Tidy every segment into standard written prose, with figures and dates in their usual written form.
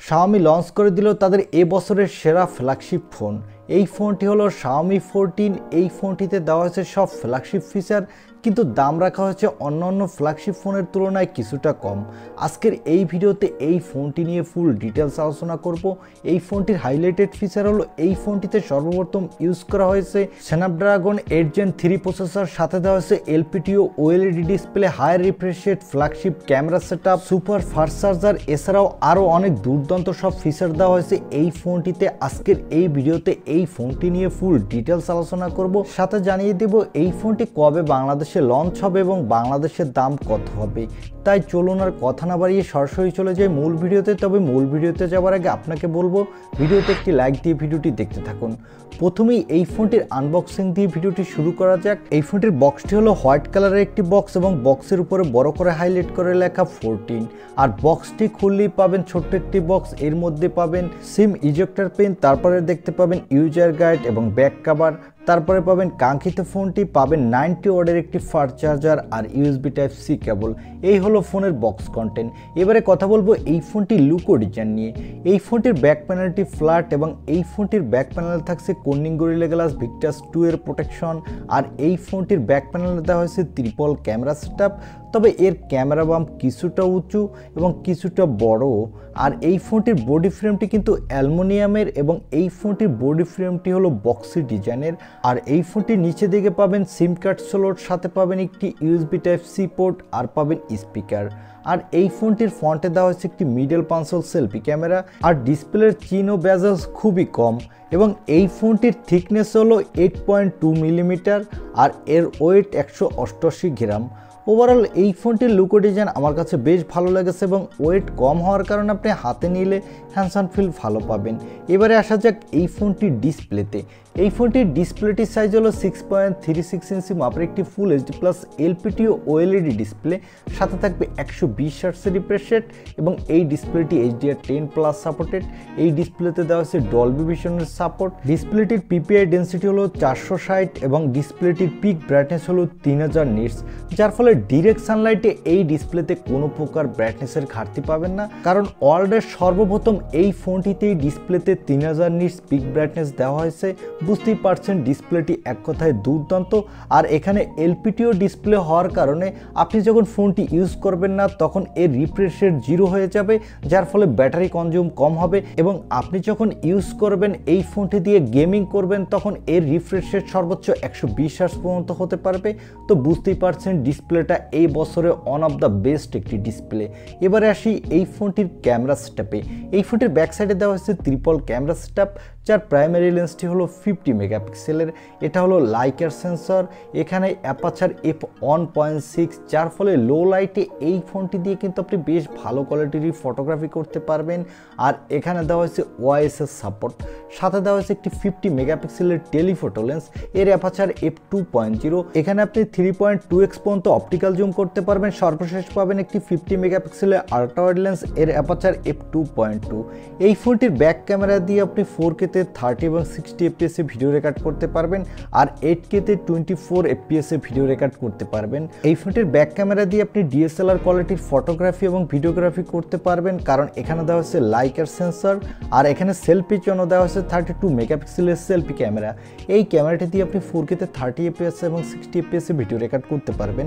Xiaomi launch করে দিল তাদের এবছরের সেরা ফ্ল্যাগশিপ ফোন। এই ফোনটি হলো Xiaomi 14। এই ফোনটিতে দেওয়া হয়েছে সব ফ্ল্যাগশিপ ফিচার, কিন্তু দাম রাখা হয়েছে অন্যান্য ফ্ল্যাগশিপ ফোনের তুলনায় কিছুটা কম। আজকের এই ভিডিওতে এই ফোনটি নিয়ে ফুল ডিটেলস আলোচনা করব। এই ফোনটির হাইলাইটেড ফিচার হলো এই ফোনটিতে সর্বপ্রথম ইউজ করা হয়েছে স্ন্যাপড্রাগন 8 Gen 3 প্রসেসর, সাথে দেওয়া হয়েছে LPTO OLED display, high refresh rate, flagship camera setup, super fast charger, এছাড়াও আরও অনেক দুর্দান্ত সব ফিচার দেওয়া হয়েছে এই ফোনটিতে। আজকের এই ভিডিওতে এই ফোনটি নিয়ে ফুল ডিটেলস আলোচনা করব, সাথে জানিয়ে দেব এই ফোনটি কবে বাংলাদেশে লঞ্চ হবে এবং বাংলাদেশের দাম কত হবে। তাই চলুন আর কথা না বাড়িয়ে সরাসরি চলে যাই মূল ভিডিওতে। তবে মূল ভিডিওতে যাওয়ার আগে আপনাকে বলবো ভিডিওতে একটি লাইক দিয়ে ভিডিওটি দেখতে থাকুন। প্রথমেই এই ফোনটির আনবক্সিং দিয়ে ভিডিওটি শুরু করা যাক। এই ফোনটির বক্সটি হলো হোয়াইট কালারের একটি বক্স এবং বক্সের উপরে বড় করে হাইলাইট করে লেখা 14। আর বক্সটি খুললেই পাবেন ছোট্ট একটি বক্স, এর মধ্যে পাবেন সিম ইজেক্টর পিন, তারপরে দেখতে পাবেন ইউজার গাইড এবং ব্যাক কভার, তারপরে পাবেন কাঙ্ক্ষিত ফোনটি, পাবেন 90 ওয়াটের একটি ফাস্ট চার্জার আর ইউএসবি টাইপ সি কেবল। এই হলো ফোনের বক্স কন্টেন্ট। এবারে কথা বলবো এই ফোনটির লুক ও ডিজাইন নিয়ে। এই ফোনটির ব্যাক প্যানেলটি ফ্ল্যাট এবং এই ফোনটির ব্যাক প্যানেলে থাকছে কর্নিং গরিলা গ্লাস ভিক্টাস 2 এর প্রোটেকশন। আর এই ফোনটির ব্যাক প্যানেলে দেওয়া হয়েছে ট্রিপল ক্যামেরা সেটআপ, তবে এর ক্যামেরা বাম্প কিছুটা উঁচু এবং কিছুটা বড়। আর এই ফোনটির বডি ফ্রেমটি কিন্তু অ্যালুমিনিয়ামের এবং এই ফোনটির বডি ফ্রেমটি হলো বক্সি ডিজাইনের। আর এই ফোনটির নিচে দিকে পাবেন সিম কার্ড স্লট, সাথে পাবেন একটি ইউএসবি টাইপ সি পোর্ট আর পাবেন স্পিকার। আর এই ফোনটির ফ্রন্টে দেওয়া হয়েছে একটি মিডল পাঞ্চল সেলফি ক্যামেরা, আর ডিসপ্লের চিন ও বেজেলস খুবই কম এবং এই ফোনটির থিকনেস হলো 8.2 মিলিমিটার আর এর ওয়েট 188 গ্রাম। ওভারঅল এই ফোনটির লুক ও ডিজাইন আমার কাছে বেশ ভালো লেগেছে এবং ওয়েট কম হওয়ার কারণে আপনি হাতে নিলে হ্যান্ডসাম ফিল ভালো পাবেন। এবারে আসা যাক এই ফোনটির ডিসপ্লেতে। এই ফোনটির ডিসপ্লেটির সাইজ হলো 6.36 ইঞ্চি মাপের একটি full HD plus LPTO OLED display, সাথে থাকবে 120 হার্টজ রিফ্রেশ রেট এবং এই ডিসপ্লেটি HDR10+ সাপোর্টেড। এই ডিসপ্লেতে দেওয়া হয়েছে ডলবি ভিশনের সাপোর্ট। ডিসপ্লেটির পিপিআই ডেন্সিটি হলো 460 এবং ডিসপ্লেটির পিক ব্রাইটনেস হলো 3000 নিটস, যার ফলে ডিরেক্ট সানলাইটে এই ডিসপ্লেতে কোনো প্রকার ব্রাইটনেসের ঘাটতি পাবেন না, কারণ ওয়ার্ল্ডের সর্বপ্রথম এই ফোনটিতেই ডিসপ্লেতে 3000 নিটস পিক ব্রাইটনেস দেওয়া হয়েছে। বুঝতেই পারছেন ডিসপ্লেটি এক কথায় দুর্দান্ত। আর এখানে এলপিটিও ডিসপ্লে হওয়ার কারণে আপনি যখন ফোনটি ইউজ করবেন না তখন এর রিফ্রেশ রেট 0 হয়ে যাবে, যার ফলে ব্যাটারি কনজিউম কম হবে এবং আপনি যখন ইউজ করবেন এই ফোনটি দিয়ে গেমিং করবেন তখন এর রিফ্রেশ রেট সর্বোচ্চ 120 হার্টজ পর্যন্ত হতে পারবে। তো বুঝতেই পারছেন ডিসপ্লেটা এই বছরে ওয়ান অফ দ্য বেস্ট একটি ডিসপ্লে। এবারে আসি এই ফোনটির ক্যামেরা সেটআপে। এই ফোনটির ব্যাক সাইডে দেওয়া হয়েছে ট্রিপল ক্যামেরা সেটআপ, যার প্রাইমারি লেন্সটি হলো 50 মেগাপিক্সেলের। এটা হলো লাইকার সেন্সর, এখানে অ্যাপারচার f1.6, যার ফলে লো লাইটে এই ফোনটি দিয়ে কিন্তু আপনি বেশ ভালো কোয়ালিটির ফটোগ্রাফি করতে পারবেন। আর এখানে দেওয়া হয়েছে ওআইএসএস সাপোর্ট, সাথে দেওয়া হয়েছে একটি 50 মেগাপিক্সেলের টেলিফোটো লেন্স, এর অ্যাপারচার f2.0। এখানে আপনি 3.2x পর্যন্ত অপটিক্যাল জুম করতে পারবেন। সর্বশেষ পাবেন একটি 50 মেগাপিক্সেলের আল্ট্রা ওয়াইড লেন্স, এর অ্যাপারচার f2.2। এই ফোনটির ব্যাক ক্যামেরা দিয়ে আপনি 4K তে 30 এবং 60 FPS এ ভিডিও রেকর্ড করতে পারবেন আর 8K তে 24 FPS এ ভিডিও রেকর্ড করতে পারবেন। এই ফোনটির ব্যাক ক্যামেরা দিয়ে আপনি ডিএসএলআর কোয়ালিটির ফটোগ্রাফি এবং ভিডিওগ্রাফি করতে পারবেন, কারণ এখানে দেওয়া হচ্ছে লাইকার সেন্সর। আর এখানে সেলফির জন্য দেওয়া হচ্ছে 32 মেগাপিক্সেলের সেলফি ক্যামেরা। এই ক্যামেরাটি দিয়ে আপনি 4K তে 30 FPS এবং 60 FPS এ ভিডিও রেকর্ড করতে পারবেন।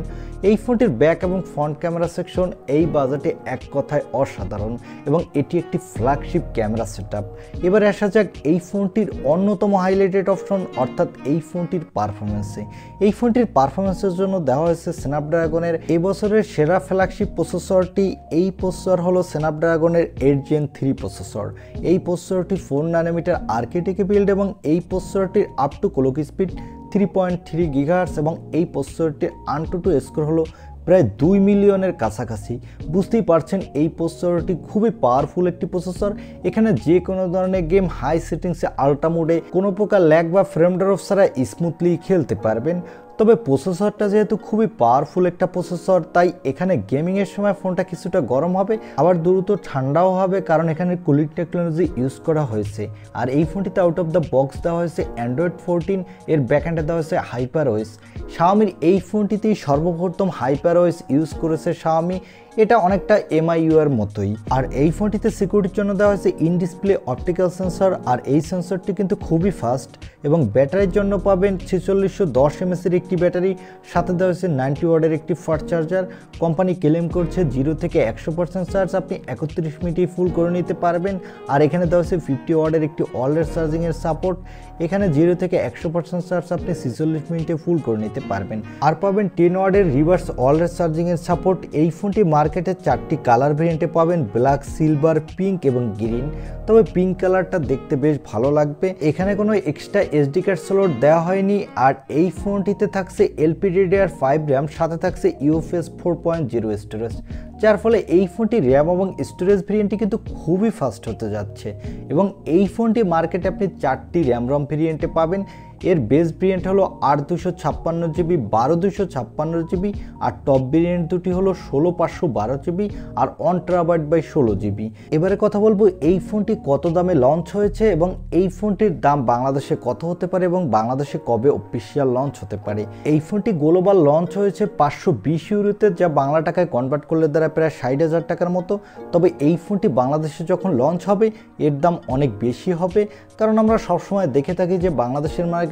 এই ফোনটির ব্যাক এবং ফ্রন্ট ক্যামেরা সেকশন এই বাজেটে এক কথায় অসাধারণ এবং এটি একটি ফ্ল্যাগশিপ ক্যামেরা সেটআপ। এবারে আসা যাক এই ফোনটির অন্যতম হাইলাইটেড অপশন অর্থাৎ এই ফোনটির পারফরমেন্সে। এই ফোনটির পারফরমেন্সের জন্য দেওয়া হয়েছে স্ন্যাপড্রাগনের এবছরের সেরা ফ্ল্যাগশিপ প্রসেসরটি। এই প্রসেসর হলো স্ন্যাপড্রাগনের 8 Gen 3 প্রসেসর। এই প্রসেসরটি 4 ন্যানোমিটার আর্কিটেক্টে বিল্ড এবং এই প্রসেসরটির up to clock speed 3.3 gigahertz এবং এই প্রসেসরটির AnTuTu স্কোর হলো প্রায় 2 মিলিয়নের কাছাকাছি। বুঝতেই পারছেন এই প্রসেসরটি খুবই পাওয়ারফুল একটি প্রসেসর। এখানে যে কোনো ধরনের গেম হাই সেটিংসে আল্ট্রা মোডে কোনো প্রকার ল্যাগ বা ফ্রেম ড্রপ ছাড়া স্মুথলি খেলতে পারবেন। তবে প্রসেসরটা যেহেতু খুবই পাওয়ারফুল একটা প্রসেসর, তাই এখানে গেমিংয়ের সময় ফোনটা কিছুটা গরম হবে, আবার দ্রুত ঠান্ডাও হবে, কারণ এখানে কুলিং টেকনোলজি ইউজ করা হয়েছে। আর এই ফোনটিতে আউট অফ দ্য বক্স দেওয়া হয়েছে অ্যান্ড্রয়েড 14, এর ব্যাকএন্ডে দেওয়া হয়েছে হাইপার ওএস। Xiaomiর এই ফোনটিতেই সর্বপ্রথম হাইপার ওএস ইউজ করেছে Xiaomi। এটা অনেকটা MIU এর মতোই। আর এই ফোনটিতে সিকিউরিটির জন্য দেওয়া হয়েছে ইন ডিসপ্লে অপটিক্যাল সেন্সর, আর এই সেন্সরটি কিন্তু খুবই ফাস্ট। এবং ব্যাটারির জন্য পাবেন 4610 mAh এর একটি ব্যাটারি, সাথে দেওয়া হয়েছে 90 ওয়াটের একটি ফাস্ট চার্জার। কোম্পানি ক্লেম করছে 0 থেকে 100% চার্জ আপনি 31 মিনিটেই ফুল করে নিতে পারবেন। আর এখানে দেওয়া হয়েছে 50 ওয়াটের একটি অলরেড চার্জিংয়ের সাপোর্ট। এখানে 0 থেকে 100% চার্জ আপনি 46 মিনিটে ফুল করে নিতে পারবেন। আর পাবেন 10 ওয়াটের রিভার্স অলরেড চার্জিংয়ের সাপোর্ট। এই ফোনটি মার্কেটে 4টি কালার ভেরিয়েন্টে পাবেন, ব্ল্যাক, সিলভার, পিঙ্ক এবং গ্রিন। তবে পিঙ্ক কালারটা দেখতে বেশ ভালো লাগবে। এখানে কোনো এক্সট্রা SD কার্ড স্লট দেওয়া হয়নি। আর এই ফোনটিতে থাকছে LPDDR5 র্যাম, সাথে থাকছে UFS 4.0 স্টোরেজ, যার ফলে এই ফোনটি র্যাম এবং স্টোরেজ ভেরিয়েন্টটি কিন্তু খুবই ফাস্ট হতে যাচ্ছে। এবং এই ফোনটি মার্কেটে আপনি 4টি র্যাম রম ভেরিয়েন্টে পাবেন। এর বেস ভেরিয়েন্ট হলো 8 256 GB, 12 256 GB, আর টপ ভেরিয়েন্ট দুটি হলো 16 512 GB আর 1TB/16 GB। এবারে কথা বলবো এই ফোনটি কত দামে লঞ্চ হয়েছে এবং এই ফোনটির দাম বাংলাদেশে কত হতে পারে এবং বাংলাদেশে কবে অফিসিয়াল লঞ্চ হতে পারে। এই ফোনটি গ্লোবাল লঞ্চ হয়েছে 520 ইউরোতে, যা বাংলা টাকায় কনভার্ট করলে দ্বারা প্রায় 60,000 টাকার মতো। তবে এই ফোনটি বাংলাদেশে যখন লঞ্চ হবে এর দাম অনেক বেশি হবে, কারণ আমরা সবসময় দেখে থাকি যে বাংলাদেশের মার্কেটে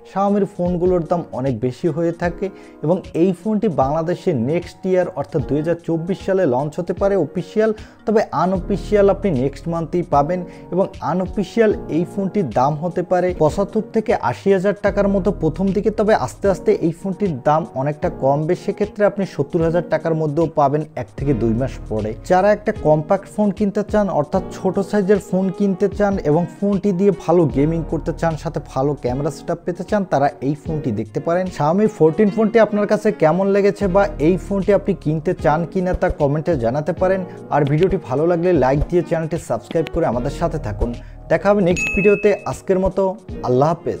Xiaomiর ফোনগুলোর দাম অনেক বেশি হয়ে থাকে। এবং এই ফোনটি বাংলাদেশে নেক্সট ইয়ার অর্থাৎ 2024 সালে লঞ্চ হতে পারে অফিসিয়াল, তবে আনঅফিসিয়াল আপনি নেক্সট মান্থেই পাবেন। এবং আনঅফিসিয়াল এই ফোনটির দাম হতে পারে 75 থেকে 80,000 টাকার মতো প্রথম দিকে, তবে আস্তে আস্তে এই ফোনটির দাম অনেকটা কমবে। সেক্ষেত্রে আপনি 70,000 টাকার মধ্যেও পাবেন 1 থেকে 2 মাস পরে। যারা একটা কম্প্যাক্ট ফোন কিনতে চান অর্থাৎ ছোট সাইজের ফোন কিনতে চান এবং ফোনটি দিয়ে ভালো গেমিং করতে চান, সাথে ভালো ক্যামেরা সেটআপ পেতে চান, তারা এই ফোনটি দেখতে পারেন। Xiaomi 14 ফোনটি আপনার কাছে কেমন লেগেছে বা এই ফোনটি আপনি কিনতে চান কিনা তা কমেন্টে জানাতে পারেন। আর ভিডিওটি ভালো লাগলে লাইক দিয়ে চ্যানেলটি সাবস্ক্রাইব করে আমাদের সাথে থাকুন। দেখা হবে নেক্সট ভিডিওতে। আজকের মতো আল্লাহ হাফেজ।